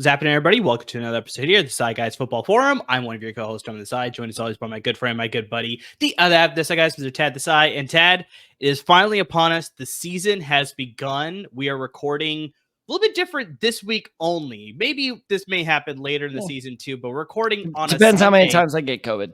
What's happening, everybody? Welcome to another episode here, the Side Guys Football Forum. I'm one of your co-hosts on the side, joined as always by my good friend, my good buddy, the other half of the Side Guys, Mr. Tad the Side. And Tad, it is finally upon us. The season has begun. We are recording a little bit different this week only. Maybe this may happen later in the season too, but we're recording on Depends how many times I get COVID.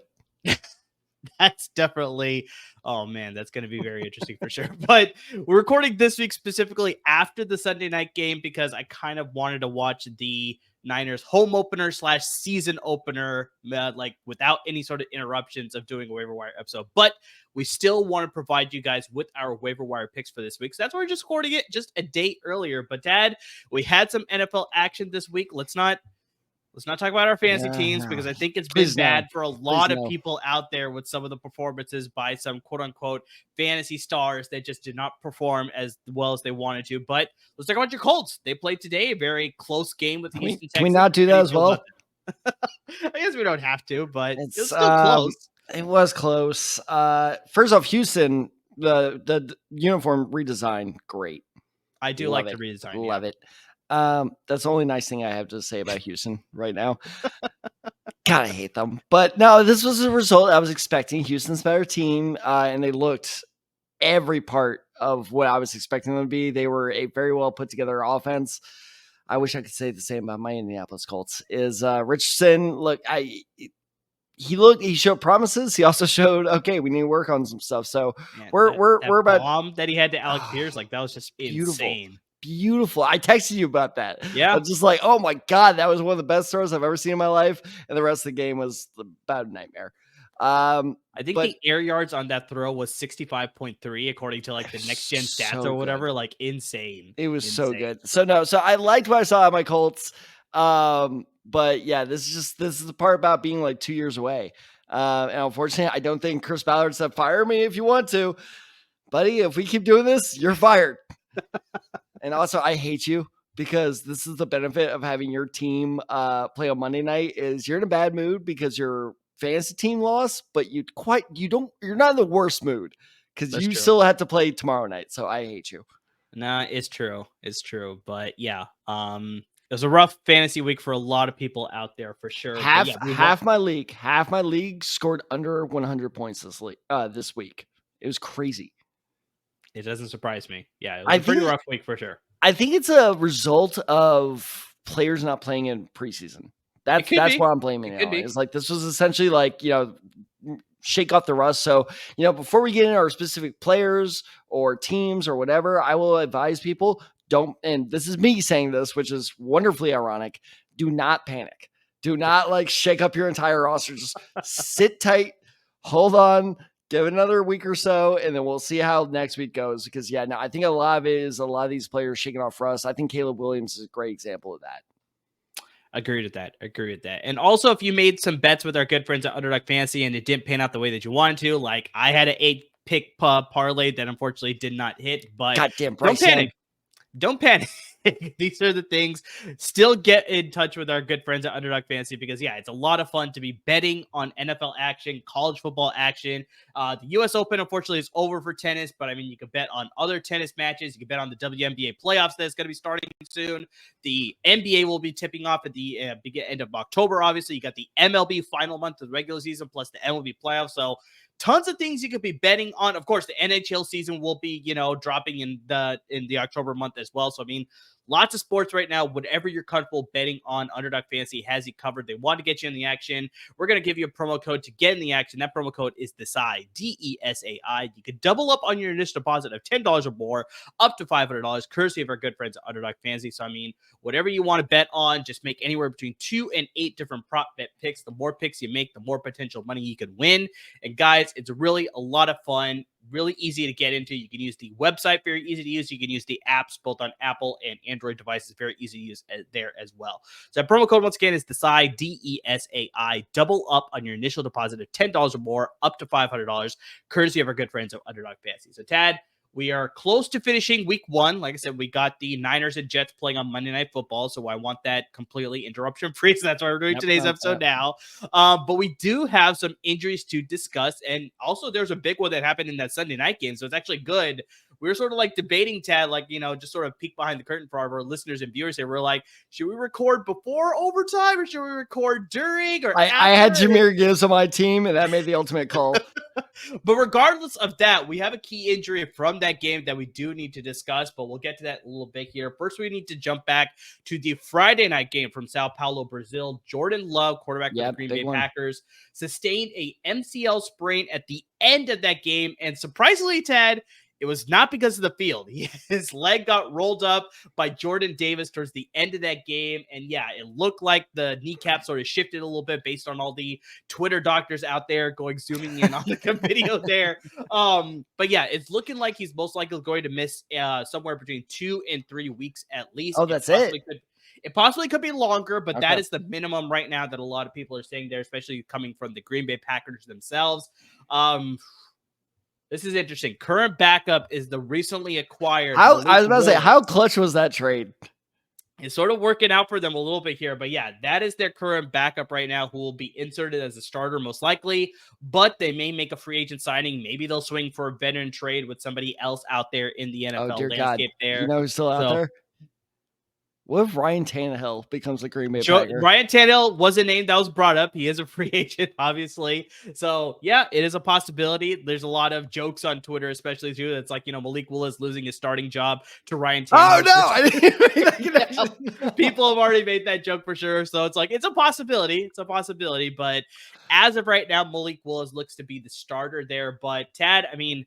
That's definitely, oh man, that's going to be very interesting for sure. But we're recording this week specifically after the Sunday night game because I kind of wanted to watch the Niners home opener / season opener, like without any sort of interruptions of doing a waiver wire episode. But we still want to provide you guys with our waiver wire picks for this week. So that's why we're just recording it just a day earlier. But Dad, we had some NFL action this week. Let's not talk about our fantasy teams because I think it's been bad for a lot of people out there with some of the performances by some quote-unquote fantasy stars that just did not perform as well as they wanted to. But let's talk about your Colts. They played today a very close game with the Houston Texans. Can we not do that as well? I guess we don't have to, but it was still close. It was close. First off, Houston, the uniform redesign, great. I do like the redesign. Love it. That's the only nice thing I have to say about Houston right now. God, I hate them. But no, this was a result I was expecting. Houston's a better team, and they looked every part of what I was expecting them to be. They were a very well put together offense. I wish I could say the same about my Indianapolis Colts. Is Richardson, he showed promises. He also showed, okay, we need to work on some stuff. So we're about bomb that he had to Alec Pierce. Like that was just insane. Beautiful. I texted you about that. Yeah. I'm just like, oh my God, that was one of the best throws I've ever seen in my life. And the rest of the game was about a nightmare. I think the air yards on that throw was 65.3, according to like the next gen stats or whatever. Like insane. It was so good. So I liked what I saw at my Colts. But yeah, this is the part about being like 2 years away. And unfortunately, I don't think Chris Ballard said, fire me if you want to, buddy. If we keep doing this, you're fired. And also, I hate you because this is the benefit of having your team play on Monday night is you're in a bad mood because your fantasy team lost, but you're not in the worst mood because you still have to play tomorrow night. So I hate you. Nah, it's true. It's true. But yeah, it was a rough fantasy week for a lot of people out there for sure. Half my league scored under 100 points this week. It was crazy. It doesn't surprise me. Yeah, it was a pretty rough week for sure. I think it's a result of players not playing in preseason. That's what I'm blaming it on. It's like this was essentially like, shake off the rust. So, before we get into our specific players or teams or whatever, I will advise people and this is me saying this, which is wonderfully ironic. Do not panic. Do not shake up your entire roster. Just sit tight, hold on. Give it another week or so, and then we'll see how next week goes. Because, I think a lot of it is a lot of these players shaking off rust. I think Caleb Williams is a great example of that. Agree with that. And also, if you made some bets with our good friends at Underdog Fantasy and it didn't pan out the way that you wanted to, like I had an 8-pick parlay that unfortunately did not hit. But goddamn, don't panic. Don't panic. These are the things. Still get in touch with our good friends at Underdog Fantasy because, it's a lot of fun to be betting on NFL action, college football action. The U.S. Open, unfortunately, is over for tennis, but, you can bet on other tennis matches. You can bet on the WNBA playoffs that's going to be starting soon. The NBA will be tipping off at the end of October, obviously. You got the MLB final month of the regular season plus the MLB playoffs, so tons of things you could be betting on. Of course, the NHL season will be, dropping in the October month as well. So, lots of sports right now. Whatever you're comfortable betting on, Underdog Fantasy has you covered. They want to get you in the action. We're going to give you a promo code to get in the action. That promo code is DESAI, DESAI. You can double up on your initial deposit of $10 or more, up to $500, courtesy of our good friends at Underdog Fantasy. So, whatever you want to bet on, just make anywhere between 2 and 8 different prop bet picks. The more picks you make, the more potential money you can win. And guys, it's really a lot of fun. really easy to get into. You can use the website, very easy to use. You can use the apps both on Apple and Android devices, very easy to use there as well. So that promo code once again is DESAI, DESAI. Double up on your initial deposit of $10 or more, up to $500, courtesy of our good friends at Underdog Fantasy. So Tad, we are close to finishing week 1. Like I said, we got the Niners and Jets playing on Monday Night Football, so I want that completely interruption-free, so that's why we're doing today's episode now. But we do have some injuries to discuss, and also there's a big one that happened in that Sunday night game, so it's actually good. We were sort of like debating, Tad, like, just sort of peek behind the curtain for our listeners and viewers here. We're like, should we record before overtime or should we record during or after? I had Jahmyr Gibbs on my team, and that made the ultimate call. But regardless of that, we have a key injury from that game that we do need to discuss, but we'll get to that in a little bit here. First, we need to jump back to the Friday night game from Sao Paulo, Brazil. Jordan Love, quarterback for the Green Bay Packers, sustained a MCL sprain at the end of that game, and surprisingly, Tad, it was not because of the field. His leg got rolled up by Jordan Davis towards the end of that game. And yeah, it looked like the kneecap sort of shifted a little bit based on all the Twitter doctors out there zooming in on the video there. But yeah, it's looking like he's most likely going to miss somewhere between 2 and 3 weeks at least. Oh, that's it. It possibly could be longer, but that is the minimum right now that a lot of people are saying there, especially coming from the Green Bay Packers themselves. This is interesting. Current backup is the recently acquired. I was about to say, how clutch was that trade? It's sort of working out for them a little bit here, but yeah, that is their current backup right now, who will be inserted as a starter most likely, but they may make a free agent signing. Maybe they'll swing for a veteran trade with somebody else out there in the NFL landscape there. You know who's still out there? What if Ryan Tannehill becomes a Green Bay Packer? Ryan Tannehill was a name that was brought up. He is a free agent, obviously. So, yeah, it is a possibility. There's a lot of jokes on Twitter, especially, too. That's like, Malik Willis losing his starting job to Ryan Tannehill. Oh, no! I didn't make that. People have already made that joke for sure. So, it's like, it's a possibility. It's a possibility. But as of right now, Malik Willis looks to be the starter there. But, Tad, I mean,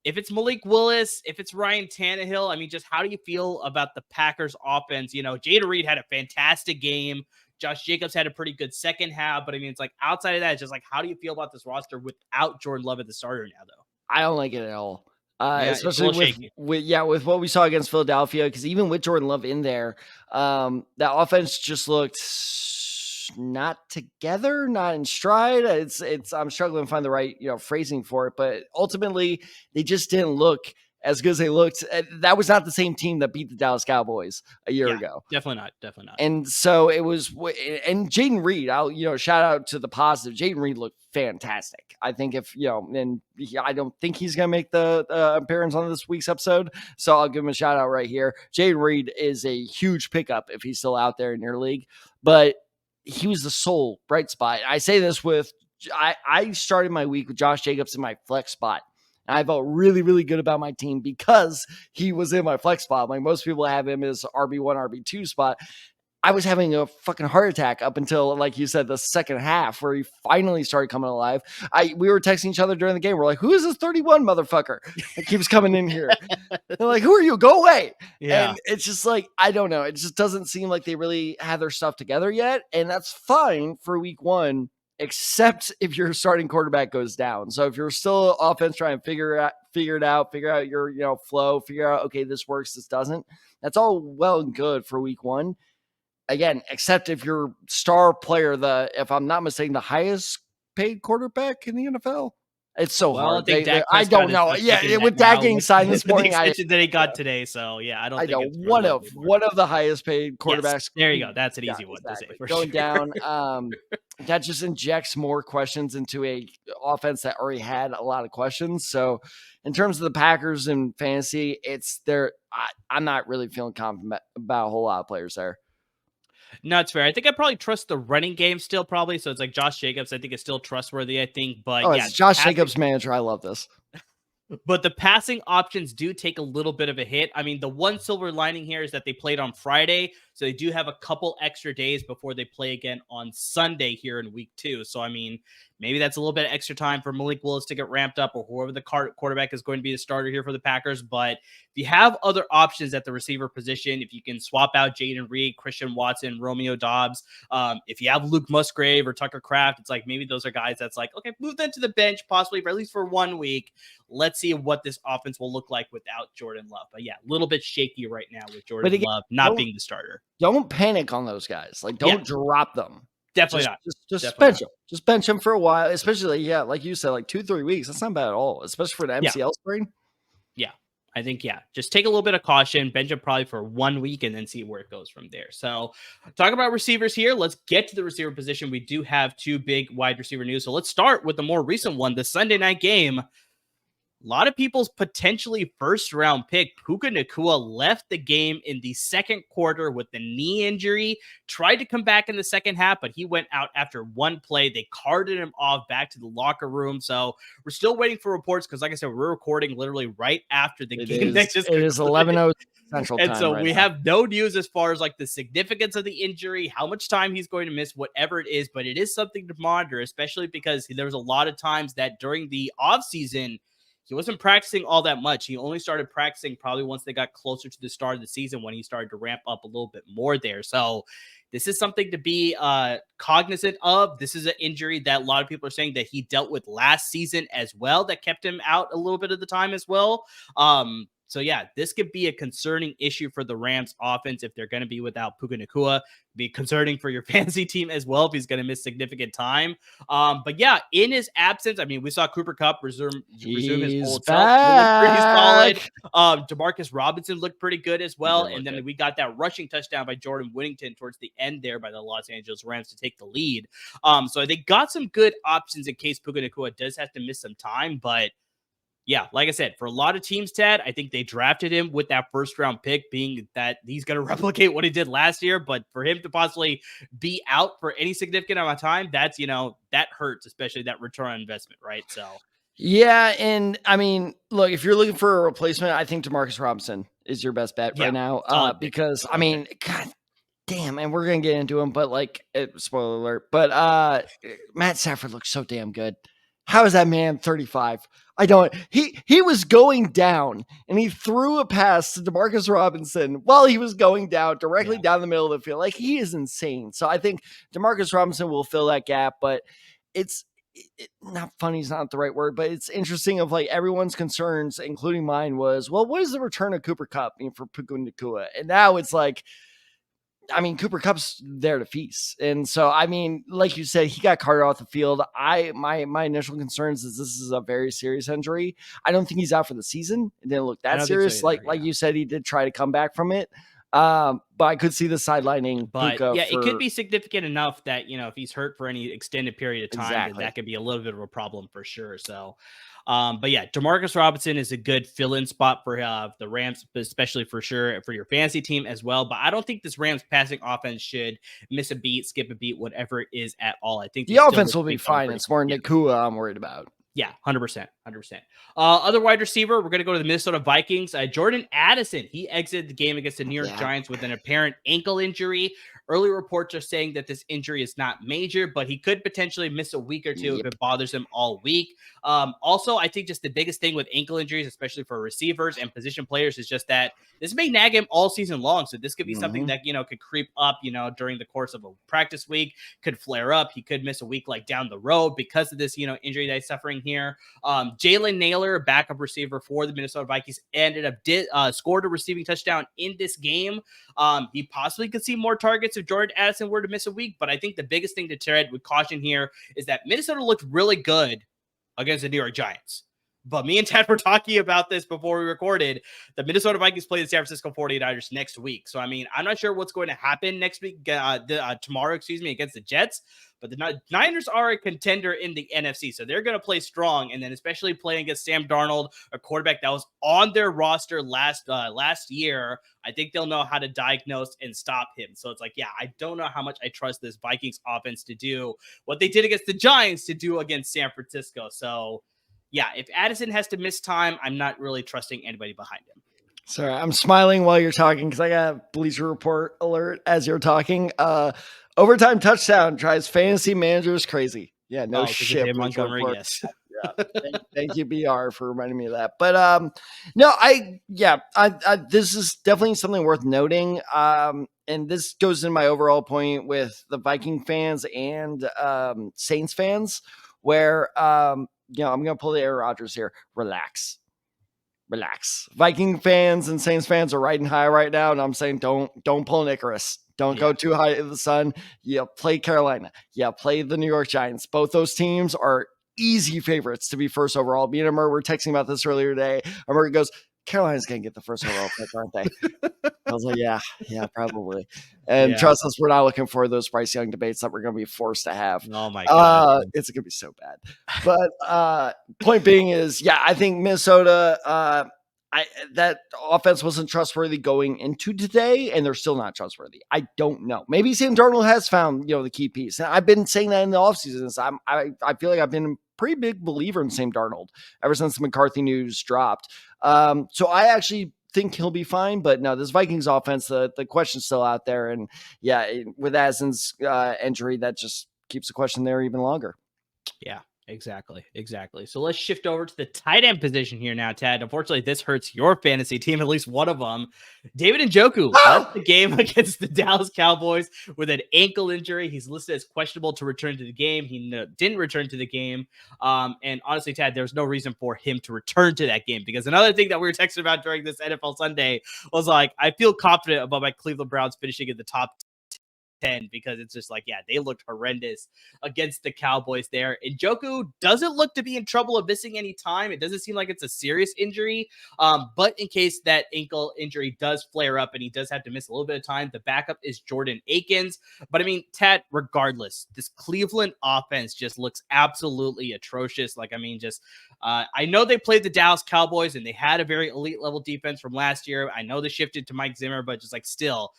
if it's Malik Willis, if it's Ryan Tannehill, I mean, just how do you feel about the Packers offense? Jada Reed had a fantastic game. Josh Jacobs had a pretty good second half. But I mean, it's like outside of that, it's just like, how do you feel about this roster without Jordan Love at the starter now, though? I don't like it at all. Especially with what we saw against Philadelphia, because even with Jordan Love in there, that offense just looked not together, not in stride. I'm struggling to find the right, phrasing for it, but ultimately they just didn't look as good as they looked. That was not the same team that beat the Dallas Cowboys a year ago. Definitely not. And so it was, and Jaden Reed, I'll, shout out to the positive. Jaden Reed looked fantastic. I think I don't think he's going to make the appearance on this week's episode. So I'll give him a shout out right here. Jaden Reed is a huge pickup if he's still out there in your league, but he was the sole bright spot. I say this I started my week with Josh Jacobs in my flex spot. And I felt really, really good about my team because he was in my flex spot. Like most people have him as RB1, RB2 spot. I was having a fucking heart attack up until, like you said, the second half where he finally started coming alive. We were texting each other during the game. We're like, who is this 31 motherfucker that keeps coming in here? They're like, who are you? Go away. Yeah. And it's just like, I don't know. It just doesn't seem like they really have their stuff together yet. And that's fine for week 1, except if your starting quarterback goes down. So if you're still offense trying to figure it out, figure out your flow, figure out, okay, this works, this doesn't. That's all well and good for week 1. Again, except if your star player, if I'm not mistaken, the highest paid quarterback in the NFL. It's so hard. I don't know. Yeah, with Dak getting signed this morning, the extension that he got today. So yeah, I don't. I think know one of the highest paid quarterbacks. Yes, there you go. That's an easy one to say. For going down, that just injects more questions into a offense that already had a lot of questions. So, in terms of the Packers and fantasy, it's there. I'm not really feeling confident about a whole lot of players there. No, it's fair. I think I probably trust the running game still, probably. So it's like Josh Jacobs. I think is still trustworthy. I think, but it's Josh Jacobs manager. I love this. But the passing options do take a little bit of a hit. I mean, the one silver lining here is that they played on Friday, so they do have a couple extra days before they play again on Sunday here in week 2. So I mean, Maybe that's a little bit of extra time for Malik Willis to get ramped up, or whoever the quarterback is going to be the starter here for the Packers. But if you have other options at the receiver position, if you can swap out Jaden Reed, Christian Watson, Romeo Dobbs, if you have Luke Musgrave or Tucker Kraft, it's like maybe those are guys that's like, okay, move them to the bench possibly for at least for 1 week. Let's see what this offense will look like without Jordan Love. But yeah, a little bit shaky right now with Jordan Love not being the starter. Don't panic on those guys. Like, don't drop them. Definitely not. Just bench them. Just bench them for a while, especially, like you said, like 2-3 weeks. That's not bad at all, especially for an MCL sprain. Yeah. I think, just take a little bit of caution, bench him probably for 1 week, and then see where it goes from there. So talk about receivers here. Let's get to the receiver position. We do have 2 big wide receiver news. So let's start with the more recent one, the Sunday night game. A lot of people's potentially first-round pick, Puka Nacua, left the game in the second quarter with the knee injury, tried to come back in the second half, but he went out after 1 play. They carted him off back to the locker room. So we're still waiting for reports because, like I said, we're recording literally right after the game. It is 11:00 Central Time. And so we have no news as far as like the significance of the injury, how much time he's going to miss, whatever it is. But it is something to monitor, especially because there was a lot of times that during the offseason, he wasn't practicing all that much. He only started practicing probably once they got closer to the start of the season when he started to ramp up a little bit more there. So this is something to be cognizant of. This is an injury that a lot of people are saying that he dealt with last season as well, that kept him out a little bit of the time as well. So yeah, this could be a concerning issue for the Rams offense if they're going to be without Puka Nacua. Be concerning for your fantasy team as well if he's going to miss significant time. But yeah, in his absence, I mean, we saw Cooper Kupp resume his old self. Pretty solid. Demarcus Robinson looked pretty good as well. And then we got that rushing touchdown by Jordan Whittington towards the end there by the Los Angeles Rams to take the lead. So they got some good options in case Puka Nacua does have to miss some time. But yeah, like I said, for a lot of teams, Tad, I think they drafted him with that first-round pick, being that he's going to replicate what he did last year. But for him to possibly be out for any significant amount of time, that's, that hurts, especially that return on investment, right? So, yeah, and I mean, look, if you're looking for a replacement, I think Demarcus Robinson is your best bet right now, because I mean, God damn, and we're gonna get into him, but like, spoiler alert, but Matt Stafford looks so damn good. How is that man 35? He was going down and he threw a pass to Demarcus Robinson while he was going down directly down the middle of the field. Like, he is insane. So I think Demarcus Robinson will fill that gap, but it's not funny is not the right word, but it's interesting of like everyone's concerns, including mine, was, well, what is the return of Cooper Kupp for Puka Nacua? And now it's like, I mean, Cooper Kupp's there to feast. And so, I mean, like you said, he got carted off the field. My initial concerns is this is a very serious injury. I don't think he's out for the season. It didn't look that serious. So like you said, he did try to come back from it. But I could see the sidelining. But it could be significant enough that, if he's hurt for any extended period of time, then that could be a little bit of a problem for sure. So, but yeah, Demarcus Robinson is a good fill-in spot for the Rams, especially for sure for your fantasy team as well. But I don't think this Rams passing offense should miss a beat, skip a beat, whatever it is at all. I think the offense will be fine. It's more Nacua I'm worried about. Yeah, 100%. Other wide receiver, we're going to go to the Minnesota Vikings. Jordan Addison, he exited the game against the New York Giants with an apparent ankle injury. Early reports are saying that this injury is not major, but he could potentially miss a week or two if it bothers him all week. Also, I think just the biggest thing with ankle injuries, especially for receivers and position players, is just that this may nag him all season long. So this could be something that, could creep up, during the course of a practice week, could flare up. He could miss a week like down the road because of this, injury that he's suffering here. Jalen Naylor, backup receiver for the Minnesota Vikings, ended up scored a receiving touchdown in this game. He possibly could see more targets if Jordan Addison were to miss a week, but I think the biggest thing to tread with caution here is that Minnesota looked really good against the New York Giants. But me and Ted were talking about this before we recorded. The Minnesota Vikings play the San Francisco 49ers next week. So, I mean, I'm not sure what's going to happen next week, tomorrow, against the Jets. But the Niners are a contender in the NFC, so they're going to play strong. And then especially playing against Sam Darnold, a quarterback that was on their roster last year, I think they'll know how to diagnose and stop him. So it's like, I don't know how much I trust this Vikings offense to do what they did against the Giants to do against San Francisco. So, if Addison has to miss time, I'm not really trusting anybody behind him. Sorry, I'm smiling while you're talking because I got a Bleacher Report alert as you're talking. Overtime touchdown drives fantasy managers crazy. Yeah, no shit. Montgomery, yes. Yeah, thank you, BR, for reminding me of that. But no, this is definitely something worth noting. And this goes in my overall point with the Viking fans and Saints fans, where I'm gonna pull the Aaron Rodgers here. Relax. Viking fans and Saints fans are riding high right now, and I'm saying don't pull an Icarus. Don't go too high in the sun. Yeah, play Carolina. Yeah, play the New York Giants. Both those teams are easy favorites to be first overall. Me and Amir were texting about this earlier today. Amir goes, Carolina's going to get the first overall pick, aren't they? I was like, yeah, probably. And trust us, we're not looking for those Bryce Young debates that we're going to be forced to have. Oh my God. It's going to be so bad. But point being is, I think Minnesota, that offense wasn't trustworthy going into today, and they're still not trustworthy. I don't know. Maybe Sam Darnold has found, the key piece. And I've been saying that in the offseason. So I feel like I've been a pretty big believer in Sam Darnold ever since the McCarthy news dropped. So I actually think he'll be fine, but no, this Vikings offense, the question's still out there. And with Asen's injury, that just keeps the question there even longer. Yeah. Exactly. So let's shift over to the tight end position here now, Tad. Unfortunately, this hurts your fantasy team, at least one of them. David Njoku left the game against the Dallas Cowboys with an ankle injury. He's listed as questionable to return to the game. He didn't return to the game. And honestly, Tad, there's no reason for him to return to that game, because another thing that we were texting about during this NFL Sunday was like, I feel confident about my Cleveland Browns finishing in the top 10, because it's just like, they looked horrendous against the Cowboys there. Njoku doesn't look to be in trouble of missing any time. It doesn't seem like it's a serious injury. But in case that ankle injury does flare up and he does have to miss a little bit of time, the backup is Jordan Akins. But I mean, Tad, regardless, this Cleveland offense just looks absolutely atrocious. I know they played the Dallas Cowboys and they had a very elite level defense from last year. I know they shifted to Mike Zimmer, but still,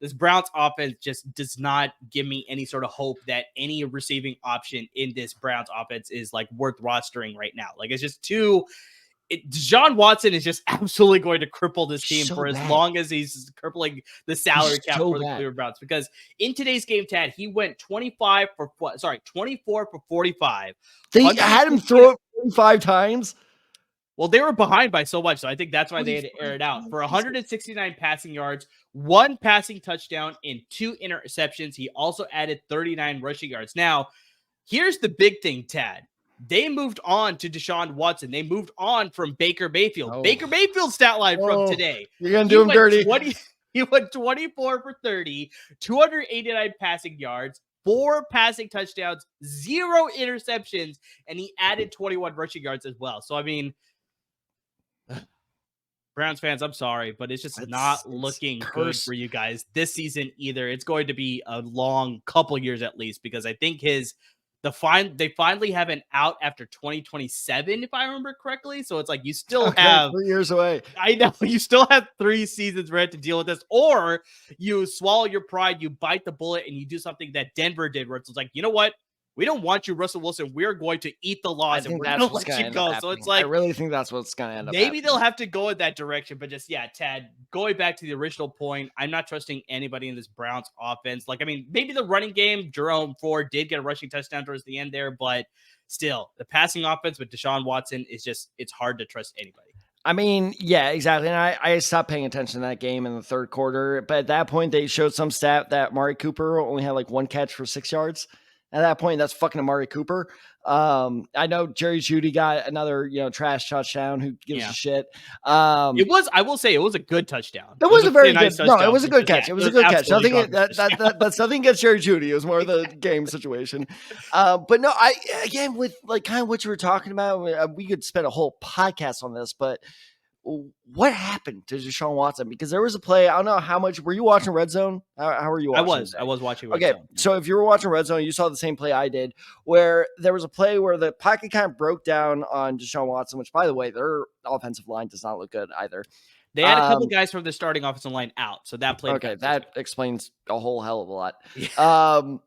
this Browns offense just does not give me any sort of hope that any receiving option in this Browns offense is worth rostering right now. It's just Deshaun Watson is just absolutely going to cripple this team for as long as he's crippling the salary cap for the Cleveland Browns. Because in today's game, Tad, he went 24 for 45. They had him throw it 45 times. Well, they were behind by so much, so I think that's why they had to air it out. For 169 passing yards, 1 passing touchdown, and 2 interceptions. He also added 39 rushing yards. Now, here's the big thing, Tad. They moved on to Deshaun Watson. They moved on from Baker Mayfield. Baker Mayfield's stat line from today. You're going to do him dirty. He went 24 for 30, 289 passing yards, 4 passing touchdowns, 0 interceptions, and he added 21 rushing yards as well. So, I mean, Browns fans, I'm sorry, but it's just not looking good for you guys this season either. It's going to be a long couple years at least, because I think they finally have an out after 2027, if I remember correctly. So it's you still have 3 years away. I know, you still have 3 seasons ready to deal with this, or you swallow your pride, you bite the bullet, and you do something that Denver did, where it's you know what? We don't want you, Russell Wilson. We're going to eat the loss and we're going to let you go. So it's I really think that's what's going to end up maybe happening. They'll have to go in that direction. But just, Tad, going back to the original point, I'm not trusting anybody in this Browns offense. Maybe the running game, Jerome Ford did get a rushing touchdown towards the end there. But still, the passing offense with Deshaun Watson is it's hard to trust anybody. I mean, yeah, exactly. And I stopped paying attention to that game in the third quarter. But at that point, they showed some stat that Amari Cooper only had 1 catch for 6 yards. At that point, that's fucking Amari Cooper. I know Jerry Jeudy got another, trash touchdown. Who gives a shit? I will say, it was a good touchdown. It was a very nice touchdown. No, it was a good catch. It was a good catch. That's nothing against Jerry Jeudy. It was more of the game situation. But no, again, with kind of what you were talking about, we could spend a whole podcast on this, but what happened to Deshaun Watson? Because there was a play. I don't know how much. Were you watching Red Zone? How were you watching? I was watching Red Zone. So if you were watching Red Zone, you saw the same play I did, where there was a play where the pocket kind of broke down on Deshaun Watson, which, by the way, their offensive line does not look good either. They had a couple guys from the starting offensive line out, so that played. Okay, that explains a whole hell of a lot. Yeah.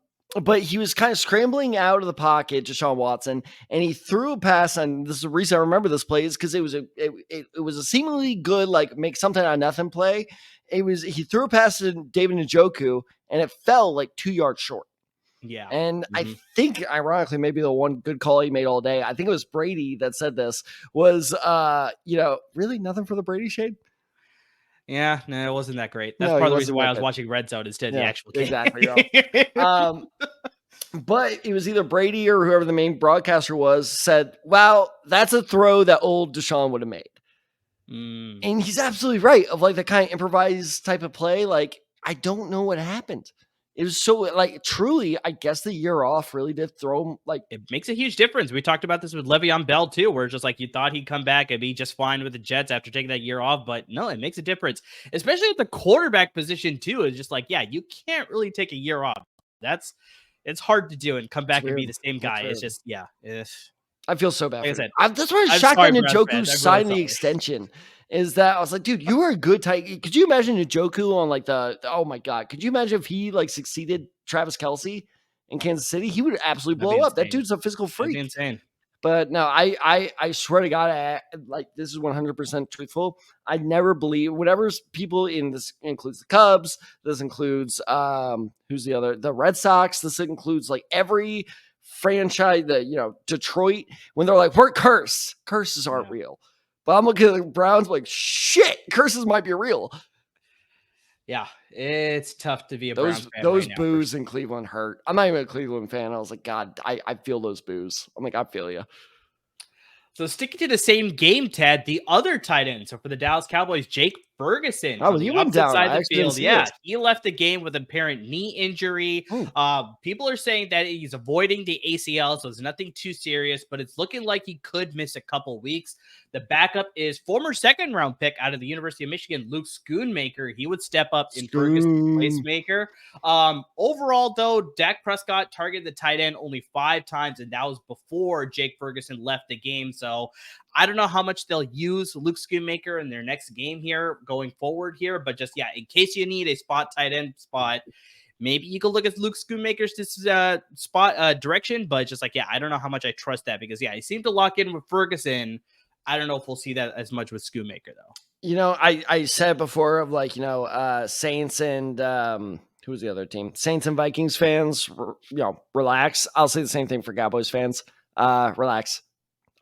But he was kind of scrambling out of the pocket, Deshaun Watson, and he threw a pass. And this is the reason I remember this play is because it was a seemingly good, make something out of nothing play. He threw a pass to David Njoku, and it fell 2 yards short. Yeah. And I think, ironically, maybe the one good call he made all day, I think it was Brady that said this, was, really nothing for the Brady shade? Yeah, no, it wasn't that great. That's No, part he of the reason wasn't why that I was good. watching Red Zone instead of the Yeah, actual game. exactly. But it was either Brady or whoever the main broadcaster was said, wow, that's a throw that old Deshaun would have made. And he's absolutely right, of like the kind of improvised type of play. Like, I don't know what happened. It was so, like, truly, I guess the year off really did throw him, like, It makes a huge difference. We talked about this with Le'Veon Bell too, where it's just like you thought he'd come back and be just fine with the Jets after taking that year off, but no, it makes a difference, especially at the quarterback position too. It's just like, yeah, you can't really take a year off. It's hard to do and come back and be the same guy. It's just, yeah. I feel so bad. Like I said, that's why I was shocked that Njoku signed the extension. Is that I was like, dude, you were a good tight. Could you imagine Njoku on like oh my God, could you imagine if he like succeeded Travis Kelce in Kansas City? He would absolutely blow up. That dude's a physical freak. That'd be insane. But no, I swear to God, like, this is 100% truthful. I never believe whatever people in this includes the Cubs. This includes who's the other? The Red Sox. This includes like every franchise, Detroit, when they're like, we're cursed. Curses aren't real. But I'm looking at the Browns like, shit, curses might be real. Yeah, it's tough to be a Browns fan. Those boos in Cleveland hurt. I'm not even a Cleveland fan. I was like, God, I feel those boos. I'm like, I feel you. So sticking to the same game, Ted, the other tight end. So for the Dallas Cowboys, Jake Ferguson. Oh, he went down. Side of the field. Yeah, he left the game with apparent knee injury. People are saying that he's avoiding the ACL, so it's nothing too serious, but it's looking like he could miss a couple weeks. The backup is former second-round pick out of the University of Michigan, Luke Schoonmaker. He would step up in Ferguson's placemaker. Overall, though, Dak Prescott targeted the tight end only 5 times, and that was before Jake Ferguson left the game. So I don't know how much they'll use Luke Schoonmaker in their next game here going forward here, but just, yeah, in case you need a spot tight end spot, maybe you could look at Luke Schoonmaker's spot direction, but just like, yeah, I don't know how much I trust that because, yeah, he seemed to lock in with Ferguson. I don't know if we'll see that as much with Schoonmaker, though. I said before of like, Saints and who was the other team? Saints and Vikings fans, relax. I'll say the same thing for Cowboys fans. Relax.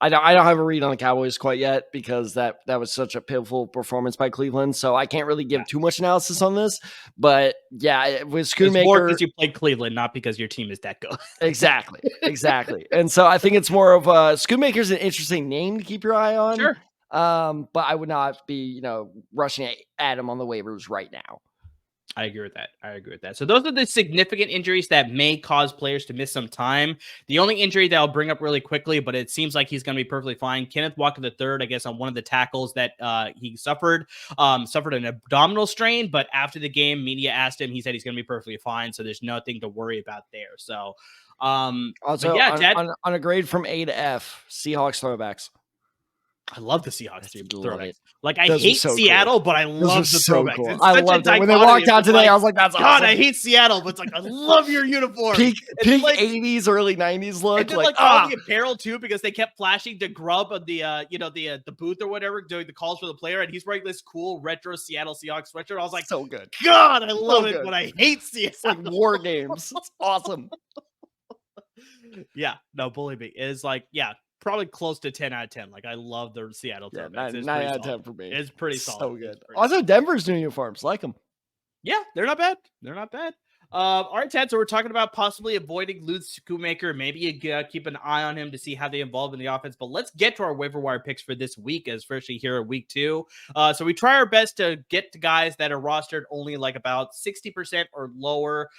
I don't have a read on the Cowboys quite yet because that was such a pivotal performance by Cleveland. So I can't really give too much analysis on this. But yeah, with Schoonmaker, it's more because you played Cleveland, not because your team is that good. Exactly. And so I think it's more of Schoonmaker's an interesting name to keep your eye on. Sure. But I would not be, rushing at him on the waivers right now. I agree with that. So those are the significant injuries that may cause players to miss some time. The only injury that I'll bring up really quickly, but it seems like he's going to be perfectly fine. Kenneth Walker III, I guess, on one of the tackles that he suffered an abdominal strain. But after the game, media asked him. He said he's going to be perfectly fine. So there's nothing to worry about there. So also, yeah, on a grade from A to F, Seahawks throwbacks. I love the Seahawks throwbacks. Like, I hate Seattle, but I love the throwbacks. Cool. I loved it. When they walked out today, I was like, that's awesome. God, I hate Seattle, but it's like, I love your uniform. Peak 80s, early 90s look. And then, like all the apparel, too, because they kept flashing the grub of the, the booth or whatever, doing the calls for the player, and he's wearing this cool retro Seattle Seahawks sweatshirt. I was like, so good. God, I love it, but I hate Seattle. It's like war games. It's awesome. Yeah, no, believe me. It's like, yeah. Probably close to 10 out of 10. Like, I love the Seattle throwbacks. 9 out of 10 for me. It's pretty solid. So good. Also, Denver's new uniforms. Like them. Yeah, they're not bad. All right, Ted, so we're talking about possibly avoiding Luke Schoonmaker. Maybe you keep an eye on him to see how they evolve in the offense. But let's get to our waiver wire picks for this week, especially here in week 2. So we try our best to get to guys that are rostered only like about 60% or lower.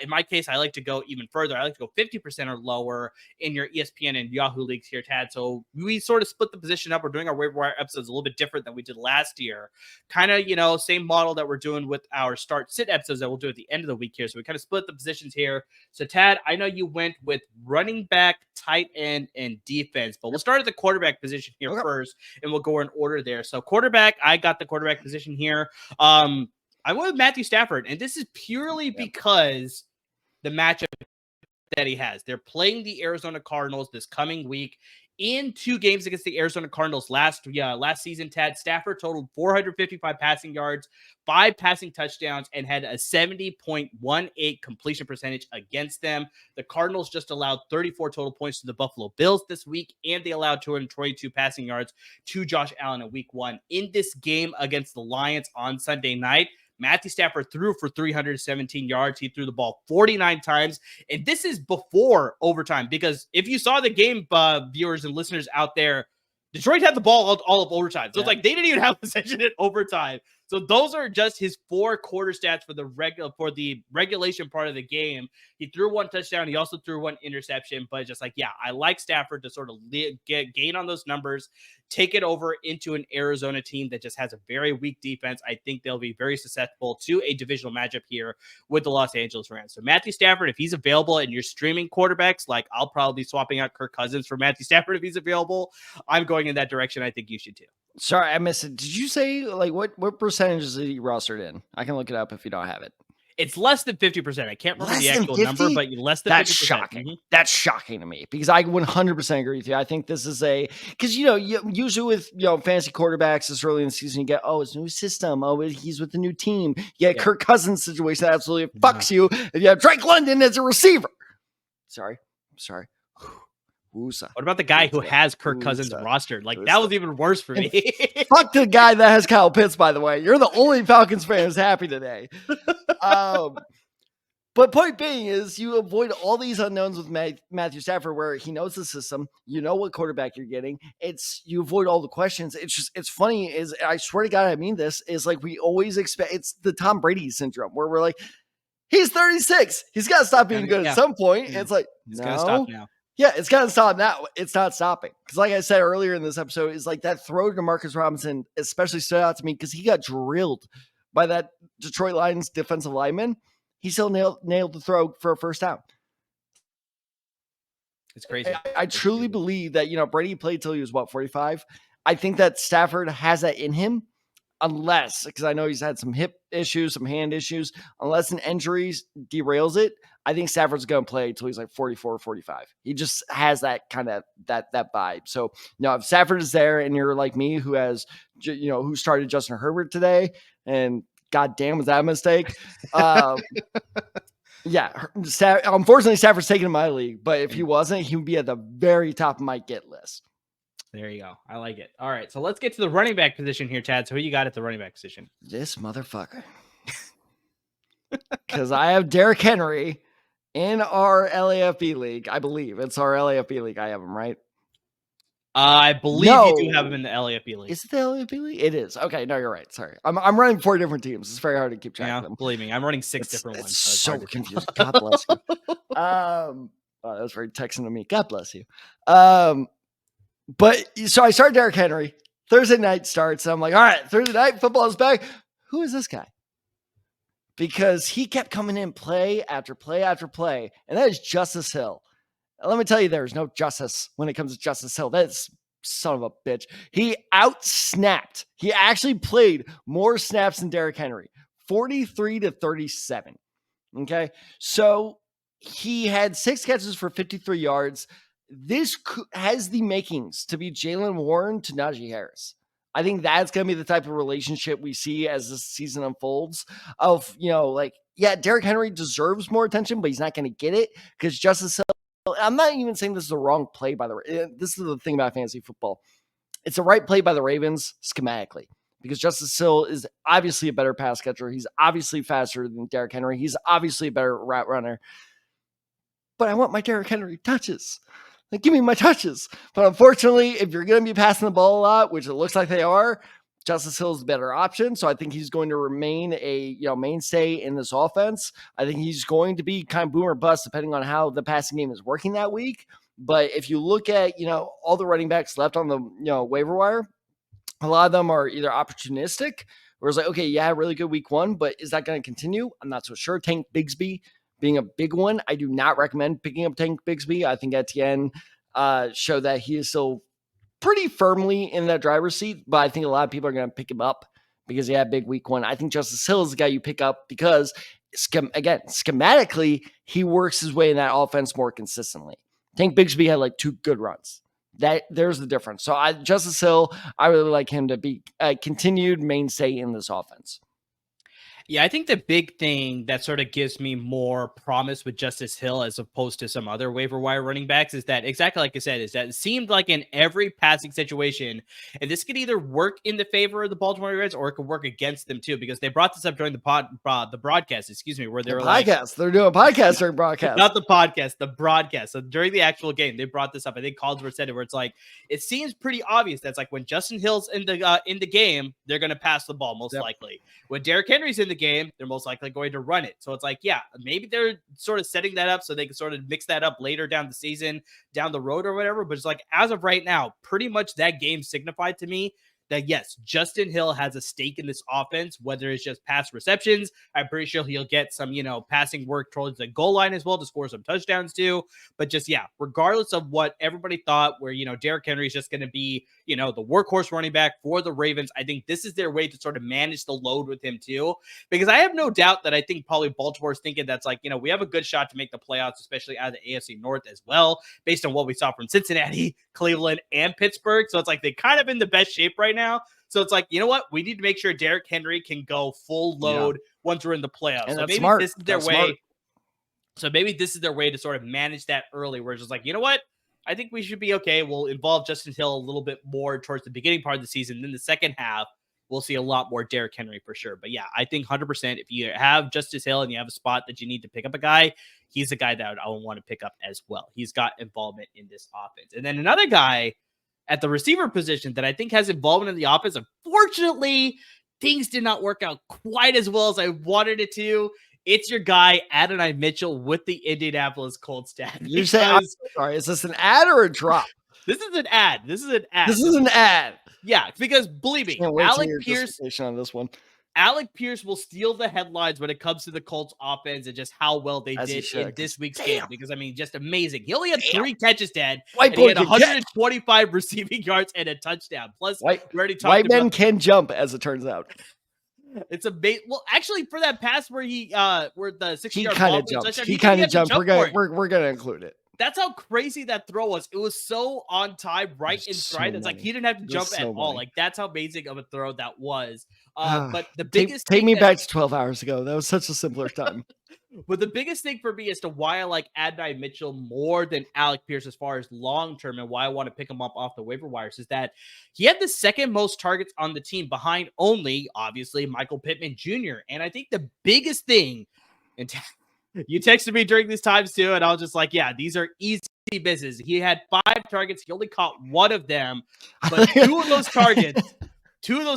In my case, I like to go even further. I like to go 50% or lower in your ESPN and Yahoo leagues here, Tad. So we sort of split the position up. We're doing our waiver wire episodes a little bit different than we did last year. Kind of, same model that we're doing with our start-sit episodes that we'll do at the end of the week here. So we kind of split the positions here. So, Tad, I know you went with running back, tight end, and defense, but we'll start at the quarterback position here first, and we'll go in order there. So, quarterback, I got the quarterback position here. I went with Matthew Stafford, and this is purely because the matchup that he has. They're playing the Arizona Cardinals this coming week In 2 games against the Arizona Cardinals last season, Tad, Stafford totaled 455 passing yards, 5 passing touchdowns, and had a 70.18 completion percentage against them. The Cardinals just allowed 34 total points to the Buffalo Bills this week, and they allowed 222 passing yards to Josh Allen in week 1. In this game against the Lions on Sunday night, Matthew Stafford threw for 317 yards. He threw the ball 49 times. And this is before overtime, because if you saw the game, viewers and listeners out there, Detroit had the ball all of overtime. So it's like they didn't even have possession in overtime. So those are just his 4 quarter stats for the regulation part of the game. He threw 1 touchdown. He also threw 1 interception. But just like, yeah, I like Stafford to sort of gain on those numbers, take it over into an Arizona team that just has a very weak defense. I think they'll be very susceptible to a divisional matchup here with the Los Angeles Rams. So Matthew Stafford, if he's available and you're streaming quarterbacks, like I'll probably be swapping out Kirk Cousins for Matthew Stafford if he's available. I'm going in that direction. I think you should too. Sorry, I missed it. Did you say like what percentage is he rostered in? I can look it up if you don't have it. It's less than 50%. I can't remember the actual number, but less than 50%. That's shocking. Mm-hmm. That's shocking to me because I 100% agree with you. I think this is because usually with fantasy quarterbacks this early in the season, you get it's a new system. He's with the new team. Yeah, Kirk Cousins situation absolutely fucks you if you have Drake London as a receiver. Sorry. What about the guy who has Kirk Cousins rostered? Like, that was even worse for me. Fuck the guy that has Kyle Pitts, by the way. You're the only Falcons fan who's happy today. But point being is you avoid all these unknowns with Matthew Stafford where he knows the system. You know what quarterback you're getting. You avoid all the questions. It's funny is I swear to God, I mean this, is like we always expect, it's the Tom Brady syndrome where we're like, he's 36. He's got to stop being good at some point. And it's like, he's got to stop now. Yeah, it's got to stop now. It's not stopping. Because like I said earlier in this episode, is like that throw to Demarcus Robinson especially stood out to me because he got drilled by that Detroit Lions defensive lineman. He still nailed the throw for a first down. It's crazy. I truly believe that, Brady played till he was, 45? I think that Stafford has that in him. Unless, because I know he's had some hip issues, some hand issues, unless an injury derails it, I think Stafford's going to play until he's like 44 or 45. He just has that kind of that vibe. So, if Stafford is there and you're like me who has, who started Justin Herbert today and goddamn, was that a mistake? Yeah. Unfortunately, Stafford's taken in my league, but if he wasn't, he would be at the very top of my get list. There you go. I like it. All right. So let's get to the running back position here, Tad. So who you got at the running back position? This motherfucker. Because I have Derrick Henry in our LAFB league. I believe it's our LAFB league. I have him, right? I believe you do have him in the LAFB league. Is it the LAFB league? It is. Okay. No, you're right. Sorry. I'm running 4 different teams. It's very hard to keep track of them. Believe me, I'm running 6 different ones. It's so confusing. God bless you. That was very texting to me. God bless you. But so I started Derrick Henry. Thursday night starts. And I'm like, all right, Thursday night football is back. Who is this guy? Because he kept coming in play after play after play. And that is Justice Hill. And let me tell you, there's no justice when it comes to Justice Hill. That's son of a bitch. He outsnapped. He actually played more snaps than Derrick Henry. 43-37. Okay. So he had 6 catches for 53 yards. This has the makings to be Jaylen Warren to Najee Harris. I think that's going to be the type of relationship we see as the season unfolds of, Derrick Henry deserves more attention, but he's not going to get it because Justice Hill, I'm not even saying this is the wrong play by this is the thing about fantasy football. It's the right play by the Ravens schematically because Justice Hill is obviously a better pass catcher. He's obviously faster than Derrick Henry. He's obviously a better route runner, but I want my Derrick Henry touches. Like, give me my touches. But unfortunately, if you're going to be passing the ball a lot, which it looks like they are, Justice Hill is the better option. So I think he's going to remain a mainstay in this offense. I think he's going to be kind of boom or bust depending on how the passing game is working that week. But if you look at, all the running backs left on the, waiver wire, a lot of them are either opportunistic or it's like, okay, yeah, really good week 1, but is that going to continue? I'm not so sure. Tank Bigsby being a big one. I do not recommend picking up Tank Bigsby. I think Etienne showed that he is still pretty firmly in that driver's seat, but I think a lot of people are going to pick him up because he had a big week 1. I think Justice Hill is the guy you pick up because, schematically, he works his way in that offense more consistently. Tank Bigsby had 2 good runs. There's the difference. So Justice Hill, I really like him to be a continued mainstay in this offense. Yeah, I think the big thing that sort of gives me more promise with Justice Hill as opposed to some other waiver wire running backs is that exactly like I said, is that it seemed like in every passing situation, and this could either work in the favor of the Baltimore Ravens or it could work against them too, because they brought this up during the broadcast, where they were like, they're doing a podcast during broadcast. Not the podcast, the broadcast. So during the actual game, they brought this up. I think Collinsworth said it, where it's like, it seems pretty obvious that's like when Justin Hill's in the game, they're going to pass the ball most likely. When Derrick Henry's in the game, they're most likely going to run it. So it's like, yeah, maybe they're sort of setting that up so they can sort of mix that up later down the season, down the road or whatever. But it's like, as of right now, pretty much that game signified to me that yes, Justin Hill has a stake in this offense, whether it's just pass receptions. I'm pretty sure he'll get some, passing work towards the goal line as well to score some touchdowns too. But just, yeah, regardless of what everybody thought, where, Derrick Henry is just going to be, the workhorse running back for the Ravens, I think this is their way to sort of manage the load with him too. Because I have no doubt that I think probably Baltimore's thinking that's like, we have a good shot to make the playoffs, especially out of the AFC North as well, based on what we saw from Cincinnati, Cleveland, and Pittsburgh. So it's like they kind of in the best shape right now. So it's like, you know what? We need to make sure Derrick Henry can go full load once we're in the playoffs. And so maybe smart. This is their way. Smart. So maybe this is their way to sort of manage that early, where it's just like, you know what? I think we should be okay. We'll involve Justin Hill a little bit more towards the beginning part of the season. Then the second half, we'll see a lot more Derrick Henry for sure. But yeah, I think 100% if you have Justice Hill and you have a spot that you need to pick up a guy, he's a guy that I would want to pick up as well. He's got involvement in this offense. And then another guy at the receiver position that I think has involvement in the offense. Unfortunately, things did not work out quite as well as I wanted it to. It's your guy, Adonai Mitchell, with the Indianapolis Colts stat. You say, I'm sorry, is this an ad or a drop? This is an ad. This is an ad. Yeah, because believe me, Alec Pierce on this one. Alec Pierce will steal the headlines when it comes to the Colts offense and just how well they did in this week's game. Because, just amazing. He only had 3 catches, Dad. And he had 125 receiving yards and a touchdown. Plus, we already talked white men can jump, as it turns out. It's a bait. Well, actually, for that pass where where the 60-yard ball jumped. He kind of jumped. We're gonna include it. That's how crazy that throw was. It was so on time, right in stride. It's like he didn't have to jump at all. Like that's how amazing of a throw that was. But the biggest take me back to 12 hours ago. That was such a simpler time. But the biggest thing for me as to why I like Adonai Mitchell more than Alec Pierce as far as long term and why I want to pick him up off the waiver wires is that he had the second most targets on the team behind only, obviously, Michael Pittman Jr. And I think the biggest thing, and you texted me during these times too, and I was just like, yeah, these are easy misses. He had 5 targets. He only caught 1 of them, but 2 of those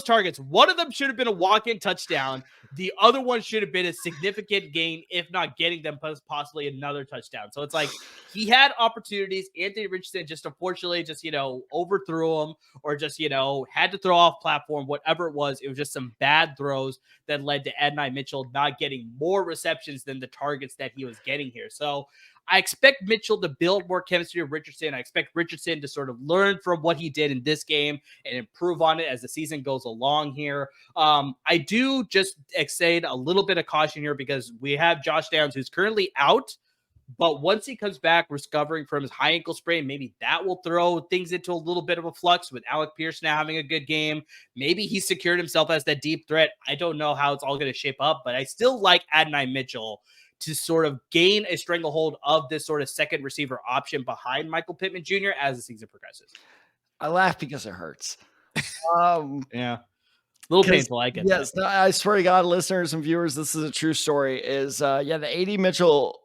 targets, one of them should have been a walk-in touchdown. The other one should have been a significant gain, if not getting them possibly another touchdown. So it's like he had opportunities. Anthony Richardson just unfortunately just, overthrew him or just, had to throw off platform, whatever it was. It was just some bad throws that led to Adonai Mitchell not getting more receptions than the targets that he was getting here. So I expect Mitchell to build more chemistry with Richardson. I expect Richardson to sort of learn from what he did in this game and improve on it as the season goes along here. I do just extend a little bit of caution here because we have Josh Downs, who's currently out. But once he comes back recovering from his high ankle sprain, maybe that will throw things into a little bit of a flux with Alec Pierce now having a good game. Maybe he secured himself as that deep threat. I don't know how it's all going to shape up, but I still like Adonai Mitchell to sort of gain a stranglehold of this sort of second receiver option behind Michael Pittman Jr. as the season progresses. I laugh because it hurts. Yeah. A little painful, I get that. No, I swear to God, listeners and viewers, this is a true story. The AD Mitchell